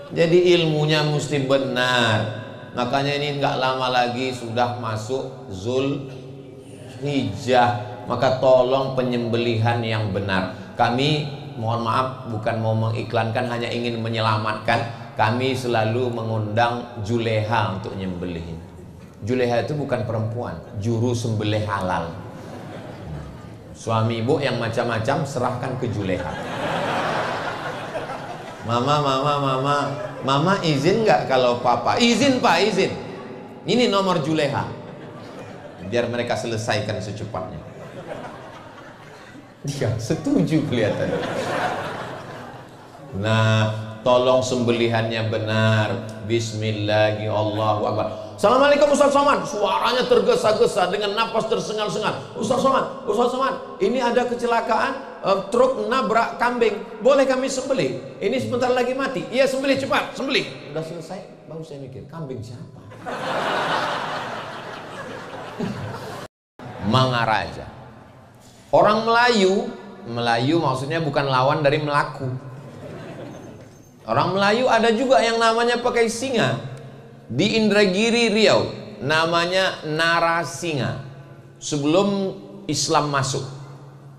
Jadi ilmunya mesti benar. Makanya ini nggak lama lagi sudah masuk Zulhijjah. Maka tolong penyembelihan yang benar. Kami mohon maaf bukan mau mengiklankan, hanya ingin menyelamatkan. Kami selalu mengundang juleha untuk nyembelihin. Juleha itu bukan perempuan, juru sembelih halal. Suami ibu yang macam-macam serahkan ke juleha. Mama izin nggak kalau papa? Izin pak, izin. Ini nomor juleha. Biar mereka selesaikan secepatnya. Dia setuju kelihatan. Nah, tolong sembelihannya benar. Bismillahirrahmanirrahim. Assalamualaikum Ustaz Somad. Suaranya tergesa-gesa dengan napas tersengal-sengal. Ustaz Somad, ini ada kecelakaan, truk nabrak kambing. Boleh kami sembelih? Ini sebentar lagi mati. Iya, sembelih cepat, sembelih. Udah selesai, baru saya mikir, kambing siapa? Mangaraja. Orang Melayu maksudnya bukan lawan dari Melaku. Orang Melayu ada juga yang namanya pakai singa. Di Indragiri Riau namanya Narasinga. Sebelum Islam masuk,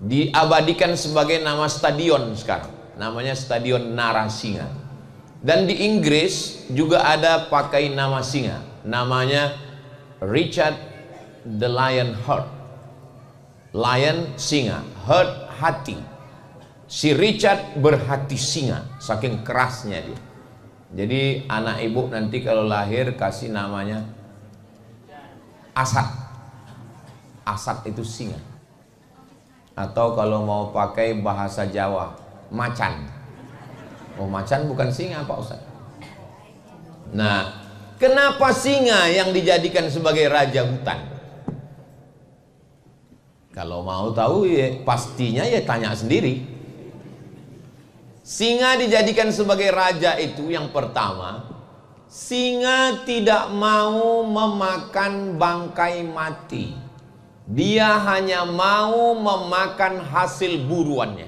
diabadikan sebagai nama stadion sekarang. Namanya Stadion Narasinga. Dan di Inggris juga ada pakai nama singa. Namanya Richard the Lion Heart. Lion singa, heart hati. Si Richard berhati singa, saking kerasnya dia. Jadi anak ibu nanti kalau lahir kasih namanya Asad. Asad itu singa. Atau kalau mau pakai bahasa Jawa, macan. Oh, macan bukan singa Pak Ustaz. Nah, kenapa singa yang dijadikan sebagai raja hutan? Kalau mau tahu ya pastinya ya tanya sendiri. Singa dijadikan sebagai raja itu yang pertama, singa tidak mau memakan bangkai mati. Dia hanya mau memakan hasil buruannya.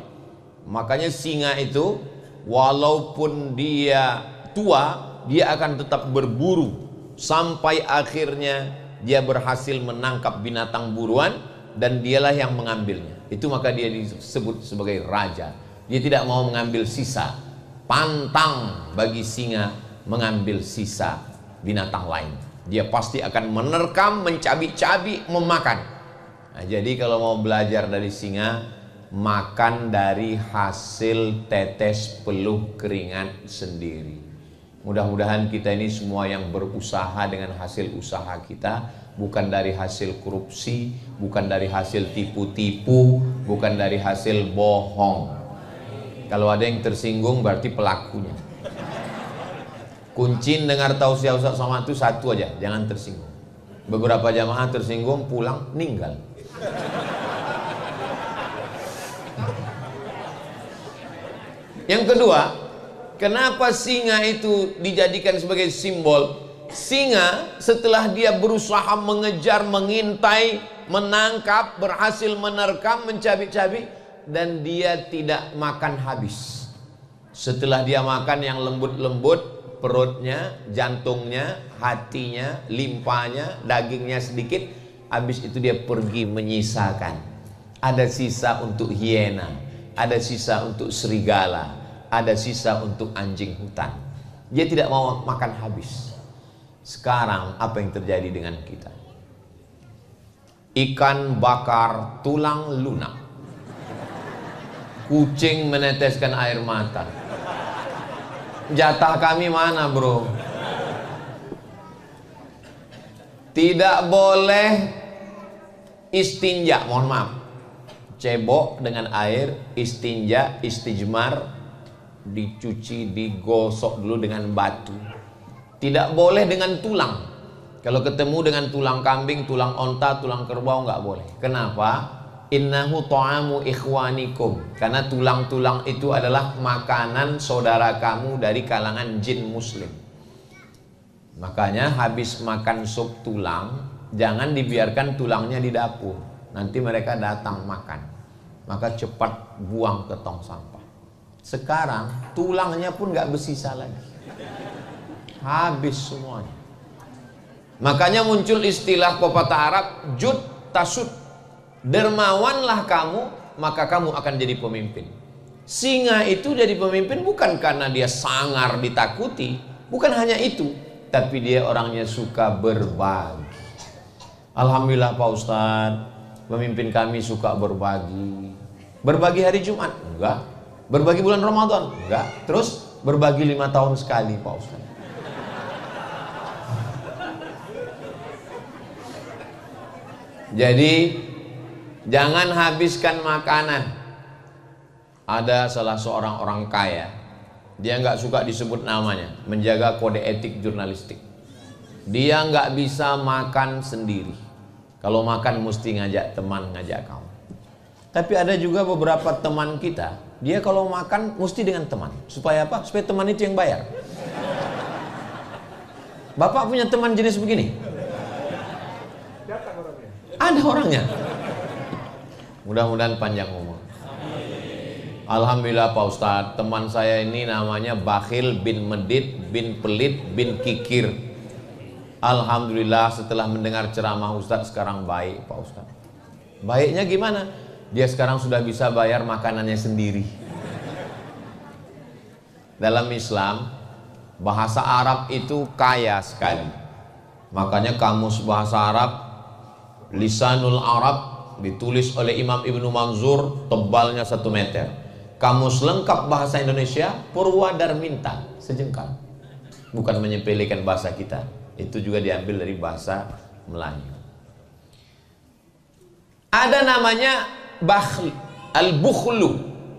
Makanya singa itu walaupun dia tua, dia akan tetap berburu sampai akhirnya dia berhasil menangkap binatang buruan dan dialah yang mengambilnya. Itu maka dia disebut sebagai raja. Dia tidak mau mengambil sisa. Pantang bagi singa mengambil sisa binatang lain. Dia pasti akan menerkam, mencabik-cabik, memakan. Nah, jadi kalau mau belajar dari singa, makan dari hasil tetes peluh keringat sendiri. Mudah-mudahan kita ini semua yang berusaha dengan hasil usaha kita, bukan dari hasil korupsi, bukan dari hasil tipu-tipu, bukan dari hasil bohong. Kalau ada yang tersinggung berarti pelakunya. Kuncin dengar tausiah Ustaz Somad itu satu aja, jangan tersinggung. Beberapa jamaah tersinggung pulang meninggal. Yang kedua, kenapa singa itu dijadikan sebagai simbol? Singa setelah dia berusaha mengejar, mengintai, menangkap, berhasil menerkam, mencabik-cabik, dan dia tidak makan habis. Setelah dia makan yang lembut-lembut, perutnya, jantungnya, hatinya, limpanya, dagingnya sedikit, habis itu dia pergi menyisakan. Ada sisa untuk hiena, ada sisa untuk serigala, ada sisa untuk anjing hutan. Dia tidak mau makan habis. Sekarang apa yang terjadi dengan kita? Ikan bakar tulang lunak, kucing meneteskan air mata. Jatah kami mana bro? Tidak boleh istinja, mohon maaf, cebok dengan air, istinja, istijmar, dicuci, digosok dulu dengan batu. Tidak boleh dengan tulang. Kalau ketemu dengan tulang kambing, tulang onta, tulang kerbau nggak boleh. Kenapa? Innahu ta'amu ikhwanikum. Karena tulang-tulang itu adalah makanan saudara kamu dari kalangan jin muslim. Makanya habis makan sup tulang, jangan dibiarkan tulangnya di dapur. Nanti mereka datang makan. Maka cepat buang ke tong sampah. Sekarang tulangnya pun nggak bersisa lagi, habis semuanya. Makanya muncul istilah pepatah Arab, jud tasud, dermawanlah kamu maka kamu akan jadi pemimpin. Singa itu jadi pemimpin bukan karena dia sangar ditakuti, bukan hanya itu, tapi dia orangnya suka berbagi. Alhamdulillah Pak Ustadz, pemimpin kami suka berbagi. Berbagi hari Jumat? Enggak. Berbagi bulan Ramadan? Enggak. Terus berbagi 5 tahun sekali Pak Ustadz. Jadi jangan habiskan makanan. Ada salah seorang orang kaya, dia nggak suka disebut namanya, menjaga kode etik jurnalistik. Dia nggak bisa makan sendiri. Kalau makan mesti ngajak teman, ngajak kawan. Tapi ada juga beberapa teman kita, dia kalau makan mesti dengan teman. Supaya apa? Supaya teman itu yang bayar. Bapak punya teman jenis begini? Ada orangnya. Mudah-mudahan panjang umur. Alhamdulillah Pak Ustadz, teman saya ini namanya Bakhil bin Medit bin Pelit bin Kikir. Alhamdulillah setelah mendengar ceramah Ustadz sekarang baik Pak Ustadz. Baiknya gimana? Dia sekarang sudah bisa bayar makanannya sendiri. Dalam Islam, bahasa Arab itu kaya sekali. Makanya kamus bahasa Arab, Lisanul Arab, ditulis oleh Imam Ibnu Manzur, tebalnya 1 meter. Kamus lengkap bahasa Indonesia, Purwadarminta, sejengkal. Bukan menyepelekan bahasa kita, itu juga diambil dari bahasa Melayu. Ada namanya Bakhl, Al-Bukhlu,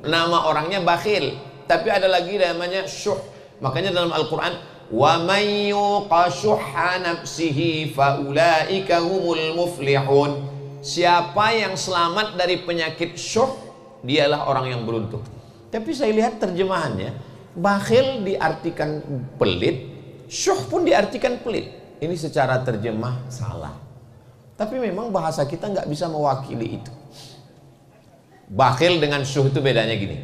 nama orangnya Bakhil. Tapi ada lagi namanya Syuh. Makanya dalam Al-Quran, wa may yuqa syuhha nafsihi faulaika humul muflihun. Siapa yang selamat dari penyakit syuh, dialah orang yang beruntung. Tapi saya lihat terjemahannya, bakhil diartikan pelit, syuh pun diartikan pelit. Ini secara terjemah salah. Tapi memang bahasa kita nggak bisa mewakili itu. Bakhil dengan syuh itu bedanya gini.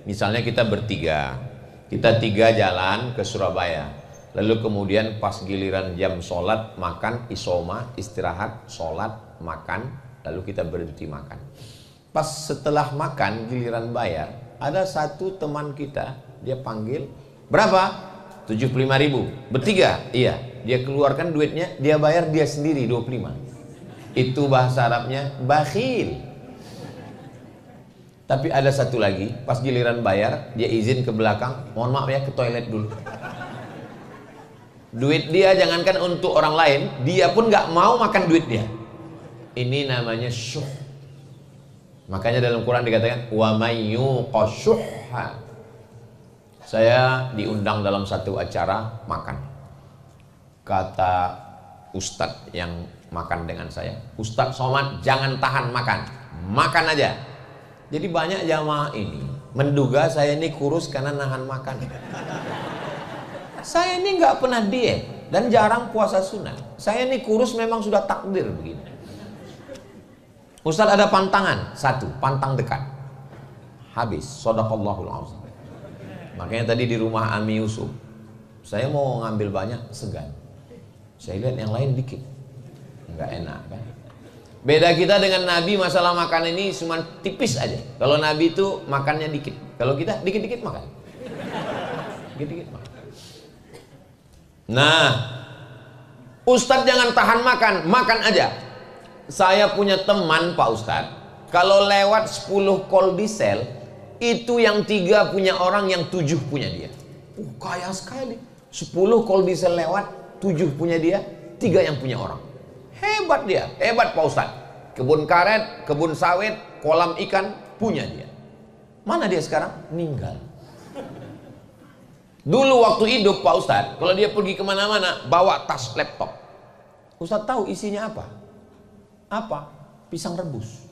Misalnya kita bertiga, kita 3 jalan ke Surabaya. Lalu kemudian pas giliran jam sholat, makan, isoma, istirahat, sholat, makan, lalu kita berhenti makan. Pas setelah makan, giliran bayar, ada satu teman kita, dia panggil, berapa? 75.000, bertiga? Iya, dia keluarkan duitnya, dia bayar dia sendiri 25. Itu bahasa Arabnya bakhil. Tapi ada satu lagi, pas giliran bayar, dia izin ke belakang, mohon maaf ya, ke toilet dulu. Duit dia jangankan untuk orang lain, dia pun nggak mau makan duit dia. Ini namanya syuh. Makanya dalam Quran dikatakan wa may yuqa syuhha. Saya diundang dalam satu acara makan. Kata ustadz yang makan dengan saya, Ustadz Somad jangan tahan makan, makan aja. Jadi banyak jamaah ini menduga saya ini kurus karena nahan makan. Saya ini nggak pernah diet dan jarang puasa sunnah. Saya ini kurus memang sudah takdir begini. Ustadz ada pantangan, 1, pantang dekat. Habis, shadaqallahul azim. Makanya tadi di rumah Ami Yusuf, saya mau ngambil banyak, segan. Saya lihat yang lain dikit, nggak enak kan. Beda kita dengan Nabi masalah makan ini cuma tipis aja. Kalau Nabi itu makannya dikit, kalau kita dikit-dikit makan. Dikit-dikit makan. Nah, Ustadz jangan tahan makan, makan aja. Saya punya teman Pak Ustadz, kalau lewat 10 kol diesel, itu yang 3 punya orang, yang 7 punya dia. Kaya sekali. 10 kol diesel lewat, 7 punya dia, 3 yang punya orang. Hebat dia, hebat Pak Ustadz. Kebun karet, kebun sawit, kolam ikan, punya dia. Mana dia sekarang? Meninggal. Dulu waktu hidup Pak Ustadz, kalau dia pergi kemana-mana, bawa tas laptop. Ustadz tahu isinya apa? Apa? Pisang rebus.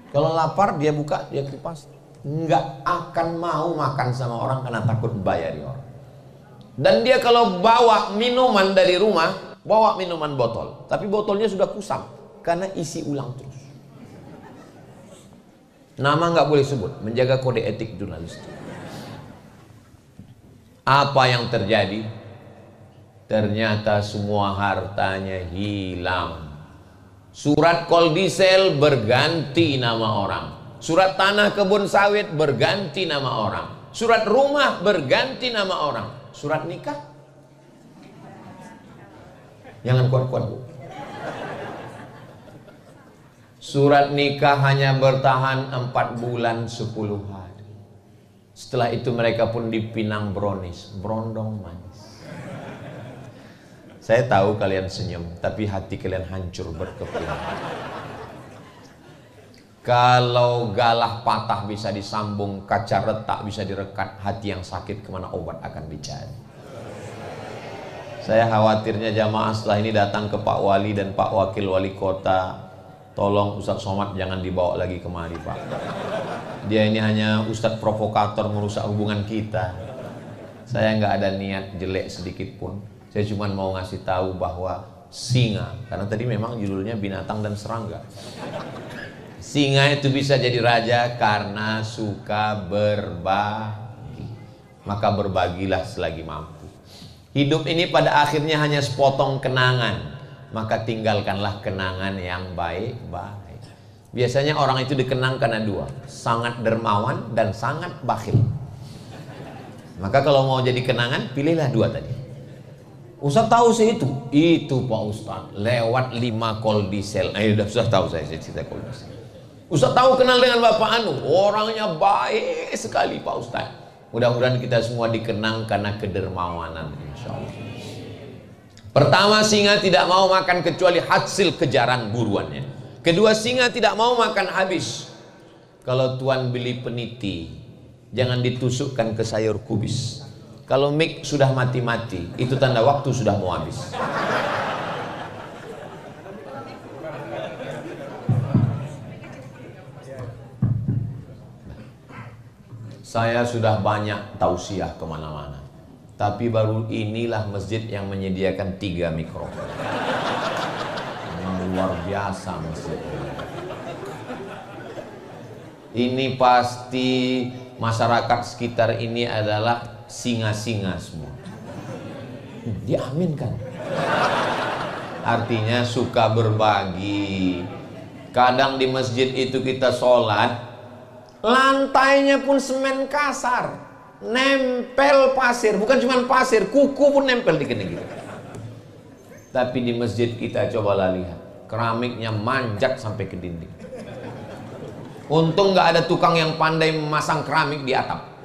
Kalau lapar dia buka, dia kupas. Nggak akan mau makan sama orang karena takut bayari orang. Dan dia kalau bawa minuman dari rumah, bawa minuman botol, tapi botolnya sudah kusam karena isi ulang terus. Nama nggak boleh sebut, menjaga kode etik jurnalistik. Apa yang terjadi? Ternyata semua hartanya hilang. Surat koldisel berganti nama orang. Surat tanah kebun sawit berganti nama orang. Surat rumah berganti nama orang. Surat nikah? Jangan kuat-kuat, Bu. Surat nikah hanya bertahan 4 bulan 10 hari. Setelah itu mereka pun dipinang bronis, berondong manis. Saya tahu kalian senyum, tapi hati kalian hancur berkeping. Kalau galah patah bisa disambung, kaca retak bisa direkat, hati yang sakit kemana obat akan dicari. Saya khawatirnya jamaah setelah ini datang ke Pak Wali dan Pak Wakil Wali Kota, tolong Ustadz Somad jangan dibawa lagi kemari, Pak. Dia ini hanya Ustadz provokator merusak hubungan kita. Saya nggak ada niat jelek sedikit pun. Saya cuma mau ngasih tahu bahwa singa, karena tadi memang judulnya binatang dan serangga. Singa itu bisa jadi raja karena suka berbagi. Maka berbagilah selagi mampu. Hidup ini pada akhirnya hanya sepotong kenangan. Maka tinggalkanlah kenangan yang baik-baik. Biasanya orang itu dikenang karena dua, sangat dermawan dan sangat bakhil. Maka kalau mau jadi kenangan, pilihlah dua tadi. Ustaz tahu sih itu Pak Ustaz lewat 5 koldisel. Sudah tahu saya cerita koldisel. Ustaz tahu kenal dengan Bapak Anu, orangnya baik sekali Pak Ustaz. Mudah-mudahan kita semua dikenang karena kedermawanan, insya Allah. Pertama, singa tidak mau makan kecuali hasil kejaran buruannya. Kedua, singa tidak mau makan habis. Kalau tuan beli peniti, jangan ditusukkan ke sayur kubis. Kalau mik sudah mati-mati, itu tanda waktu sudah mau habis. Saya sudah banyak tausiah kemana-mana, tapi baru inilah masjid yang menyediakan 3 mikrofon. Luar biasa masjid ini. Pasti masyarakat sekitar ini adalah singa-singa semua. Diaminkan. Artinya suka berbagi. Kadang di masjid itu kita sholat, lantainya pun semen kasar, nempel pasir, bukan cuma pasir, kuku pun nempel di kena gitu. Tapi di masjid kita cobalah lihat, keramiknya manjat sampai ke dinding. Untung nggak ada tukang yang pandai memasang keramik di atap.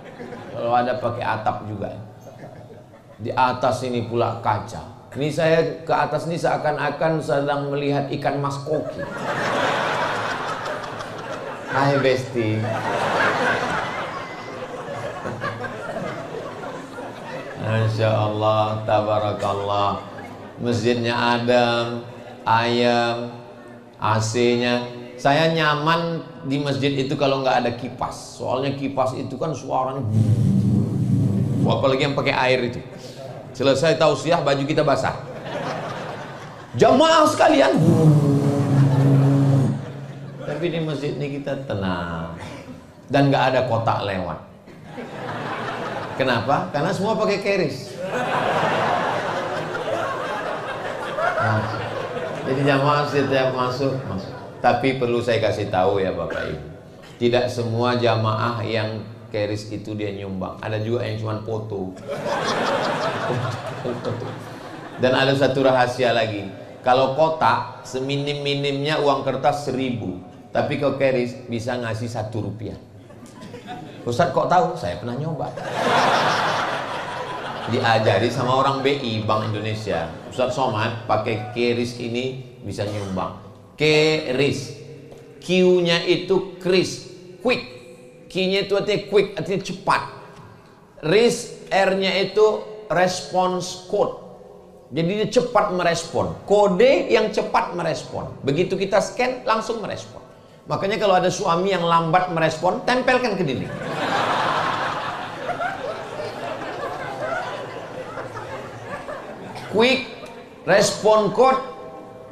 Kalau ada pakai atap juga. Di atas ini pula kaca. Ini saya ke atas ini seakan-akan sedang melihat ikan mas koki. Hai Besti. Masya Allah, tabarakallah. Masjidnya adem, ayam, AC-nya. Saya nyaman di masjid itu kalau nggak ada kipas. Soalnya kipas itu kan suaranya, apalagi yang pakai air itu. Selesai tausiah baju kita basah. Jamaah sekalian. Tapi di masjid ini kita tenang dan nggak ada kotak lewat. Kenapa? Karena semua pakai keris. Jadi jamaah setiap masuk. Tapi perlu saya kasih tahu ya Bapak Ibu, tidak semua jamaah yang keris itu dia nyumbang. Ada juga yang cuma foto. Dan ada satu rahasia lagi. Kalau kotak seminim-minimnya uang kertas 1000. Tapi kalau keris bisa ngasih 1 rupiah. Ustaz kok tahu? Saya pernah nyoba. Diajari sama orang BI, Bank Indonesia. Ustaz Somad pakai keris ini bisa nyumbang. Keris, Q-nya itu kris, quick. Q-nya itu artinya quick, artinya cepat. Ris, R-nya itu response code. Jadi dia cepat merespon. Kode yang cepat merespon. Begitu kita scan, langsung merespon. Makanya kalau ada suami yang lambat merespon, tempelkan ke dinding. Quick respon code.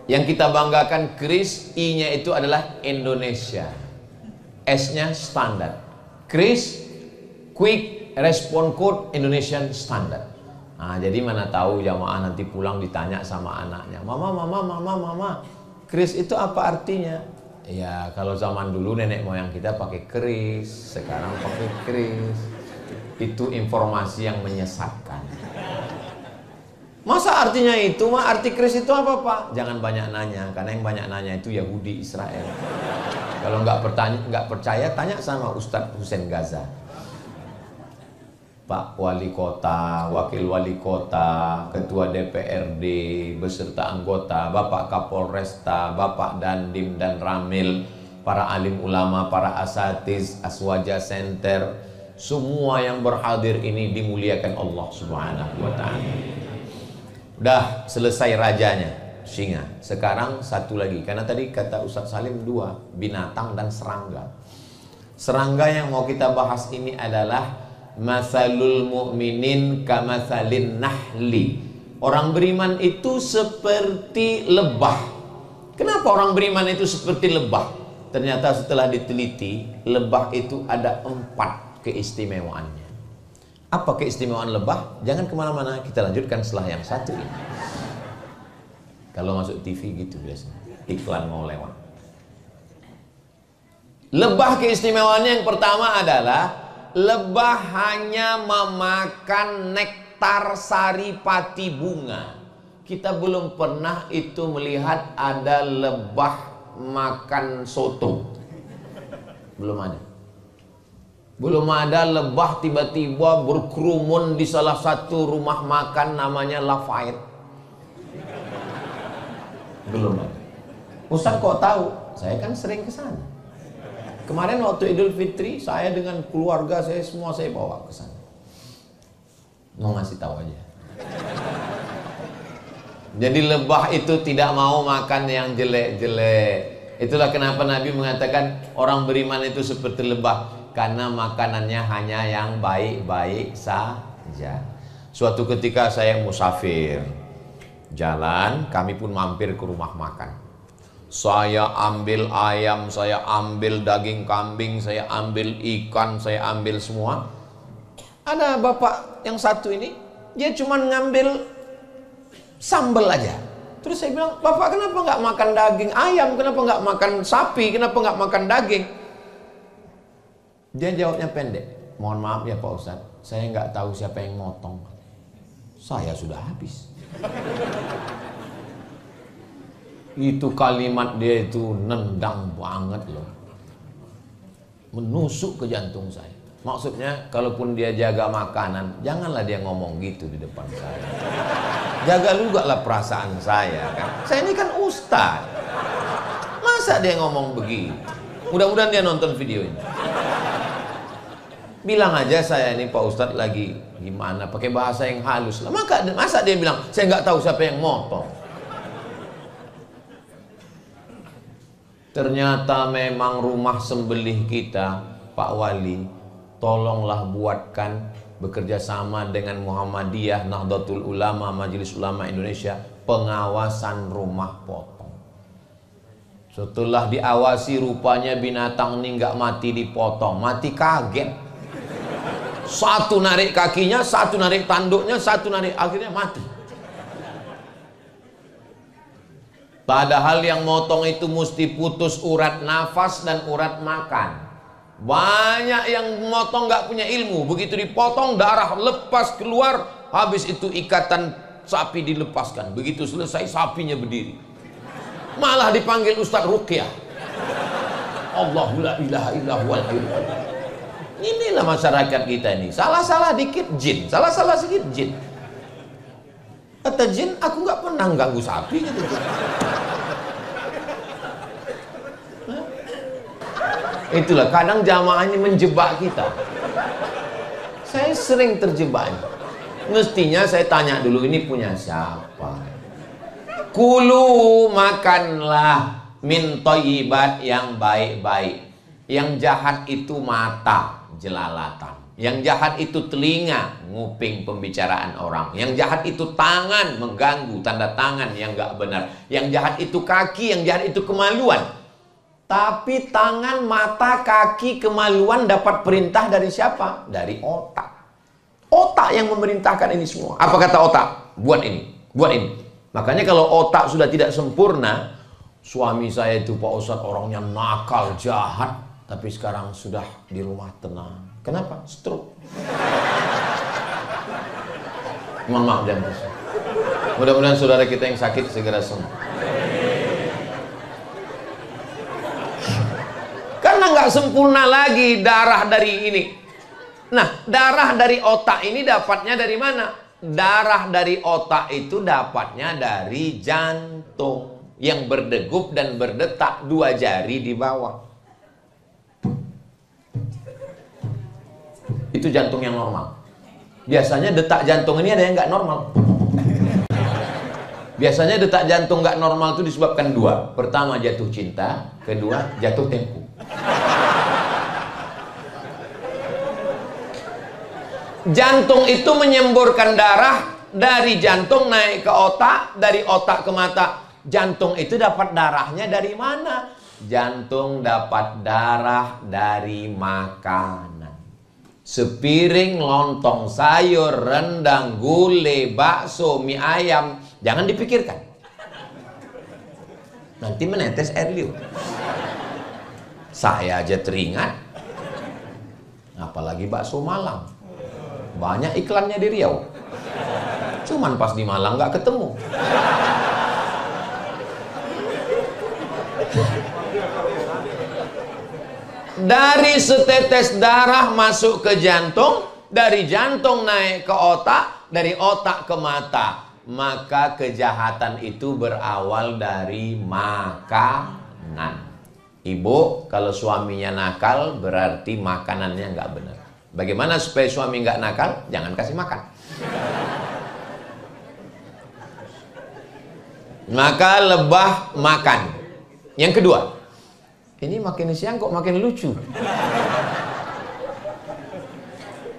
Yang kita banggakan kris, I-nya itu adalah Indonesia, S-nya standar. Kris, quick respon code Indonesian Standard. Nah, jadi mana tahu jamaah nanti pulang ditanya sama anaknya, mama, kris itu apa artinya? Ya, kalau zaman dulu nenek moyang kita pakai keris, sekarang pakai kris. Itu informasi yang menyesatkan. Masa artinya itu, arti kris itu apa Pak? Jangan banyak nanya, karena yang banyak nanya itu Yahudi Israel. Kalau nggak percaya, tanya sama Ustadz Hussein Gaza. Pak Wali Kota, Wakil Wali Kota, Ketua DPRD, beserta anggota, Bapak Kapolresta, Bapak Dandim dan Ramil, para alim ulama, para asatiz, Aswaja Center, semua yang berhadir ini dimuliakan Allah Subhanahu wa Ta'ala. Udah selesai rajanya, singa. Sekarang satu lagi, karena tadi kata Ustadz Salim 2, binatang dan serangga. Serangga yang mau kita bahas ini adalah masalul mu'minin kamatsalin nahli. Orang beriman itu seperti lebah. Kenapa orang beriman itu seperti lebah? Ternyata setelah diteliti, lebah itu ada 4 keistimewaannya. Apa keistimewaan lebah? Jangan kemana-mana, kita lanjutkan setelah yang satu ini. Kalau masuk TV gitu biasanya, iklan mau lewat. Lebah keistimewaannya yang pertama adalah lebah hanya memakan nektar saripati bunga. Kita belum pernah itu melihat ada lebah makan soto. Belum ada. Belum ada lebah tiba-tiba berkerumun di salah satu rumah makan namanya Lafayette. Belum ada. Ustaz kok tahu? Saya kan sering ke sana. Kemarin waktu Idul Fitri, saya dengan keluarga saya semua saya bawa ke sana. Mau ngasih tahu aja. Jadi lebah itu tidak mau makan yang jelek-jelek. Itulah kenapa Nabi mengatakan orang beriman itu seperti lebah, karena makanannya hanya yang baik-baik saja. Suatu ketika saya musafir, jalan, kami pun mampir ke rumah makan. Saya ambil ayam, saya ambil daging kambing, saya ambil ikan, saya ambil semua. Ada bapak yang satu ini, dia cuma ngambil sambal aja. Terus saya bilang, Bapak kenapa nggak makan daging ayam? Kenapa nggak makan sapi? Kenapa nggak makan daging? Dia jawabnya pendek. Mohon maaf ya Pak Ustadz, saya nggak tahu siapa yang motong. Saya sudah habis. Itu kalimat dia itu nendang banget loh. Menusuk ke jantung saya. Maksudnya kalaupun dia jaga makanan, janganlah dia ngomong gitu di depan saya. Jaga juga lah perasaan saya kan. Saya ini kan ustaz. Masa dia ngomong begitu? Mudah-mudahan dia nonton video ini. Bilang aja saya ini Pak Ustadz lagi gimana, pakai bahasa yang halus lah. Masa dia bilang saya nggak tahu siapa yang motong. Ternyata memang rumah sembelih kita, Pak Wali, tolonglah buatkan bekerja sama dengan Muhammadiyah, Nahdlatul Ulama, Majelis Ulama Indonesia, pengawasan rumah potong. Setelah diawasi rupanya binatang ini nggak mati dipotong, mati kaget. Satu narik kakinya, satu narik tanduknya, satu narik, akhirnya mati. Padahal yang motong itu mesti putus urat nafas dan urat makan. Banyak yang motong nggak punya ilmu, begitu dipotong darah lepas keluar, habis itu ikatan sapi dilepaskan. Begitu selesai sapinya berdiri. Malah dipanggil Ustadz Ruqyah. Allahu la ilaha illa huwal hayyul qayyum. Inilah masyarakat kita ini. Salah-salah dikit jin, salah-salah sedikit jin. Kata jin, aku nggak pernah ganggu sapi gitu. Itulah kadang jamaah ini menjebak kita. Saya sering terjebak. Mestinya saya tanya dulu, ini punya siapa? Kulu, makanlah min thayyibat, yang baik-baik. Yang jahat itu mata, jelalatan. Yang jahat itu telinga, nguping pembicaraan orang. Yang jahat itu tangan, mengganggu, tanda tangan yang gak benar. Yang jahat itu kaki, yang jahat itu kemaluan. Tapi tangan, mata, kaki, kemaluan dapat perintah dari siapa? Dari otak. Otak yang memerintahkan ini semua. Apa kata otak? Buat ini, buat ini. Makanya kalau otak sudah tidak sempurna, suami saya itu Pak Ustadz orangnya nakal, jahat, tapi sekarang sudah di rumah tenang. Kenapa? Stroke. Mohon maaf dan mudah-mudahan saudara kita yang sakit segera sembuh. Karena nggak sempurna lagi darah dari ini. Nah, darah dari otak ini dapatnya dari mana? Darah dari otak itu dapatnya dari jantung yang berdegup dan berdetak 2 jari di bawah. Itu jantung yang normal. Biasanya detak jantung ini ada yang nggak normal. Biasanya detak jantung nggak normal itu disebabkan 2. Pertama jatuh cinta, kedua jatuh tempo. Jantung itu menyemburkan darah dari jantung naik ke otak, dari otak ke mata. Jantung itu dapat darahnya dari mana? Jantung dapat darah dari makanan. Sepiring lontong sayur, rendang, gulai, bakso, mie ayam, jangan dipikirkan. Nanti menetes air liur. Saya aja teringat. Apalagi bakso Malang. Banyak iklannya di Riau. Cuman pas di Malang nggak ketemu. Dari setetes darah masuk ke jantung, dari jantung naik ke otak, dari otak ke mata. Maka kejahatan itu berawal dari makanan. Ibu, kalau suaminya nakal berarti makanannya nggak benar. Bagaimana supaya suami nggak nakal? Jangan kasih makan. Maka lebah makan. Yang kedua, ini makin siang kok makin lucu.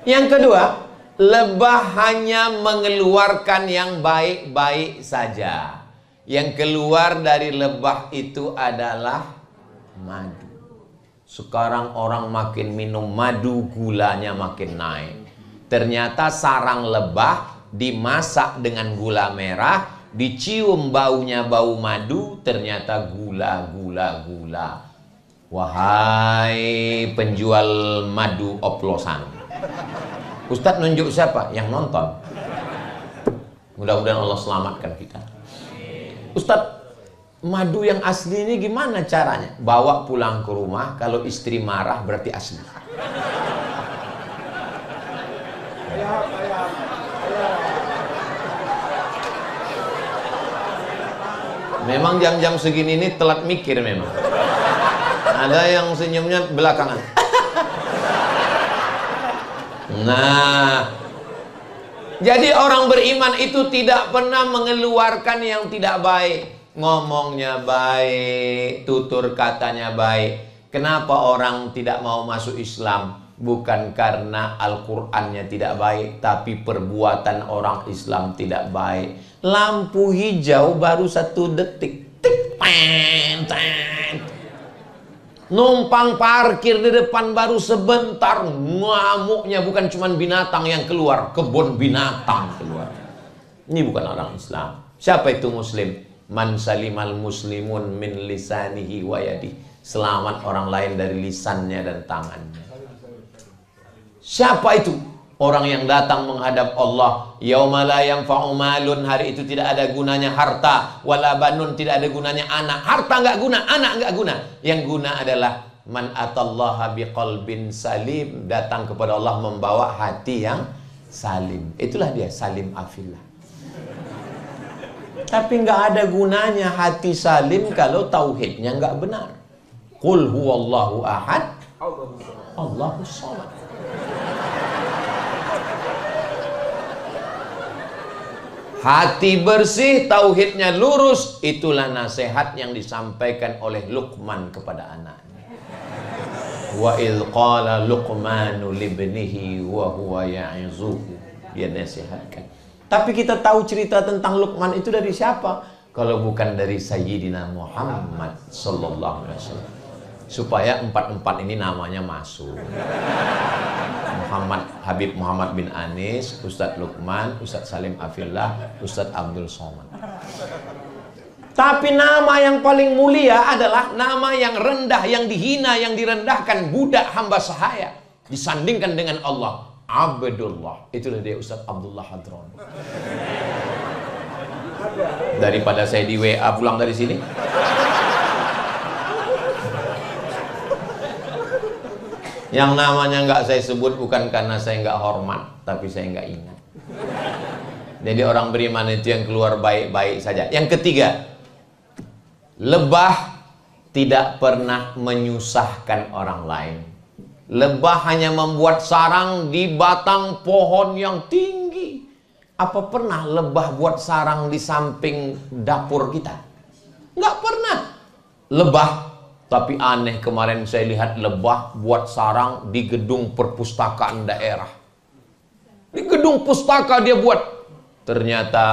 Yang kedua, lebah hanya mengeluarkan yang baik-baik saja. Yang keluar dari lebah itu adalah madu. Sekarang orang makin minum madu, gulanya makin naik. Ternyata sarang lebah dimasak dengan gula merah, dicium baunya bau madu, ternyata gula. Wahai penjual madu oplosan, Ustadz nunjuk siapa? Yang nonton. Mudah-mudahan Allah selamatkan kita. Ustadz, madu yang asli ini gimana caranya? Bawa pulang ke rumah, kalau istri marah berarti asli. Memang jam-jam segini ini telat mikir memang. Ada yang senyumnya belakangan. Nah, jadi orang beriman itu tidak pernah mengeluarkan yang tidak baik. Ngomongnya baik, tutur katanya baik. Kenapa orang tidak mau masuk Islam? Bukan karena Al-Qur'annya tidak baik, tapi perbuatan orang Islam tidak baik. Lampu hijau baru 1 detik. Tik, pen, ten. Numpang parkir di depan baru sebentar, ngamuknya bukan cuma binatang yang keluar, kebun binatang keluar. Ini bukan orang Islam. Siapa itu muslim? Man salimal muslimun min lisanihi wa yadihi. Selamat orang lain dari lisannya dan tangannya. Siapa itu? Orang yang datang menghadap Allah. Yauma la yanfa'u malun, hari itu tidak ada gunanya harta, wala banun, tidak ada gunanya anak. Harta enggak guna, anak enggak guna. Yang guna adalah man atallaha biqalbin salim, datang kepada Allah membawa hati yang salim. Itulah dia salim afillah. Tapi enggak ada gunanya hati salim kalau tauhidnya enggak benar. Qul huwallahu ahad, Allahus samad. Hati bersih, tauhidnya lurus, itulah nasihat yang disampaikan oleh Luqman kepada anaknya. Wa idh qala Luqmanu libnihi wa huwa ya'izuhu. Dia nasihatkan. Tapi kita tahu cerita tentang Luqman itu dari siapa? Kalau bukan dari Sayyidina Muhammad sallallahu alaihi wasallam. supaya empat-empat ini namanya masuk. Habib Muhammad bin Anis, Ustadz Lukman, Ustadz Salim Afillah, Ustadz Abdul Somad. Tapi nama yang paling mulia adalah nama yang rendah, yang dihina, yang direndahkan, budak hamba sahaya, disandingkan dengan Allah, Abdullah. Itulah dia Ustadz Abdullah Hadron. Daripada saya di WA pulang dari sini, yang namanya nggak saya sebut bukan karena saya nggak hormat, tapi saya nggak ingat. Jadi orang beriman itu yang keluar baik-baik saja. Yang ketiga, lebah tidak pernah menyusahkan orang lain. Lebah hanya membuat sarang di batang pohon yang tinggi. Apa pernah lebah buat sarang di samping dapur kita? Nggak pernah. Lebah. Tapi aneh, kemarin saya lihat lebah buat sarang di gedung perpustakaan daerah. Di gedung pustaka dia buat. Ternyata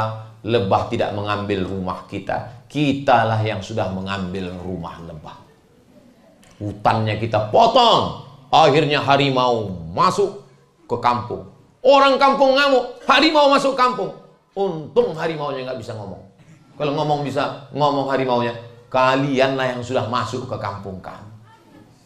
lebah tidak mengambil rumah kita. Kitalah yang sudah mengambil rumah lebah. Hutannya kita potong. Akhirnya harimau masuk ke kampung. Orang kampung ngamuk, harimau masuk kampung. Untung harimaunya nggak bisa ngomong. Kalau ngomong bisa ngomong harimaunya. Kalianlah yang sudah masuk ke kampung kami.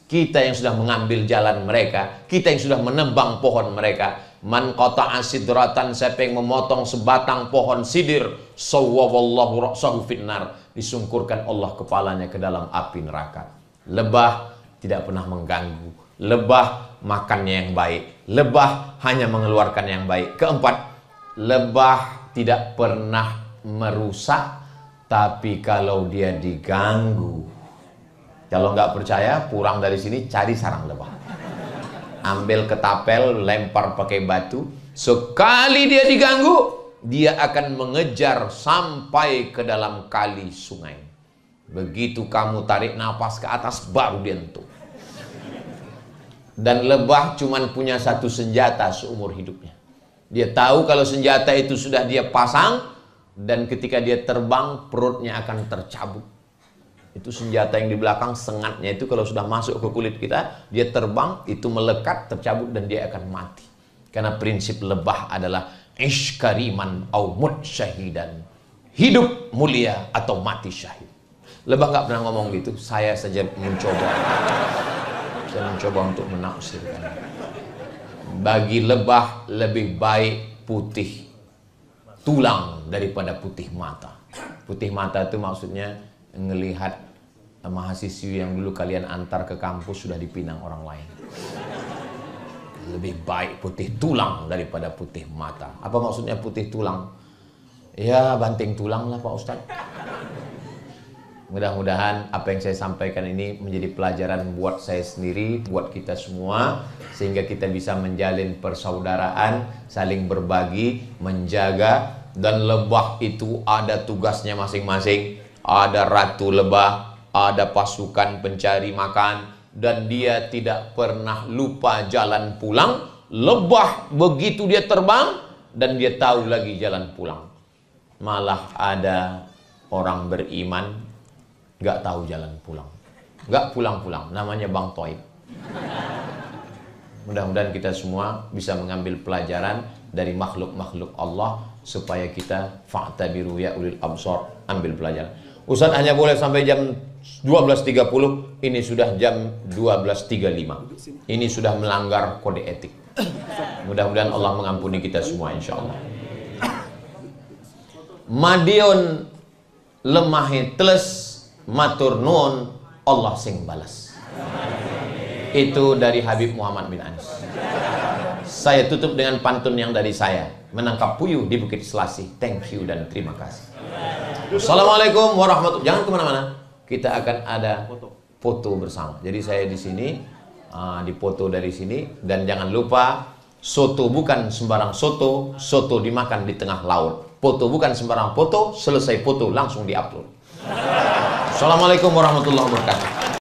Kita yang sudah mengambil jalan mereka. Kita yang sudah menebang pohon mereka. Man qata'a sidratan, siapa yang memotong sebatang pohon sidir, sawwallahu ra'sahu finnar, disungkurkan Allah kepalanya ke dalam api neraka. Lebah tidak pernah mengganggu. Lebah makannya yang baik. Lebah hanya mengeluarkan yang baik. Keempat, lebah tidak pernah merusak. Tapi kalau dia diganggu, kalau nggak percaya, pulang dari sini cari sarang lebah. Ambil ketapel, lempar pakai batu. Sekali dia diganggu, dia akan mengejar sampai ke dalam kali sungai. Begitu kamu tarik nafas ke atas, baru dia entuk. Dan lebah cuman punya satu senjata seumur hidupnya. Dia tahu kalau senjata itu sudah dia pasang, dan ketika dia terbang, perutnya akan tercabut. Itu senjata yang di belakang, sengatnya itu kalau sudah masuk ke kulit kita, dia terbang, itu melekat, tercabut, dan dia akan mati. Karena prinsip lebah adalah ish kariman au mut syahidan. Hidup mulia atau mati syahid. Lebah nggak pernah ngomong gitu. Saya saja mencoba. Saya mencoba untuk menafsirkan. Bagi lebah lebih baik putih tulang daripada putih mata. Putih mata itu maksudnya ngelihat mahasiswi yang dulu kalian antar ke kampus sudah dipinang orang lain. Lebih baik putih tulang daripada putih mata. Apa maksudnya putih tulang? Ya banting tulang lah Pak Ustadz. Mudah-mudahan apa yang saya sampaikan ini menjadi pelajaran buat saya sendiri, buat kita semua, sehingga kita bisa menjalin persaudaraan, saling berbagi, menjaga. Dan lebah itu ada tugasnya masing-masing. Ada ratu lebah, ada pasukan pencari makan, dan dia tidak pernah lupa jalan pulang. Lebah begitu dia terbang, dan dia tahu lagi jalan pulang. Malah ada orang beriman nggak tahu jalan pulang, nggak pulang-pulang, namanya Bang Toib. Mudah-mudahan kita semua bisa mengambil pelajaran dari makhluk-makhluk Allah, supaya kita fa'tabiru ya ulil absar, ambil pelajaran. Ustaz hanya boleh sampai jam 12.30, ini sudah jam 12.35. Ini sudah melanggar kode etik. Mudah-mudahan Allah mengampuni kita semua insyaallah. Madiun lemahi teles matur nuwun Allah sing balas. Itu dari Habib Muhammad bin Anis. Saya tutup dengan pantun yang dari saya. Menangkap puyuh di Bukit Selasih. Thank you dan terima kasih. Assalamualaikum warahmatullahi wabarakatuh. Jangan kemana-mana. Kita akan ada foto bersama. Jadi saya di sini, dipoto dari sini. Dan jangan lupa, soto bukan sembarang soto. Soto dimakan di tengah laut. Foto bukan sembarang foto. Selesai foto langsung diupload. Assalamualaikum warahmatullahi wabarakatuh.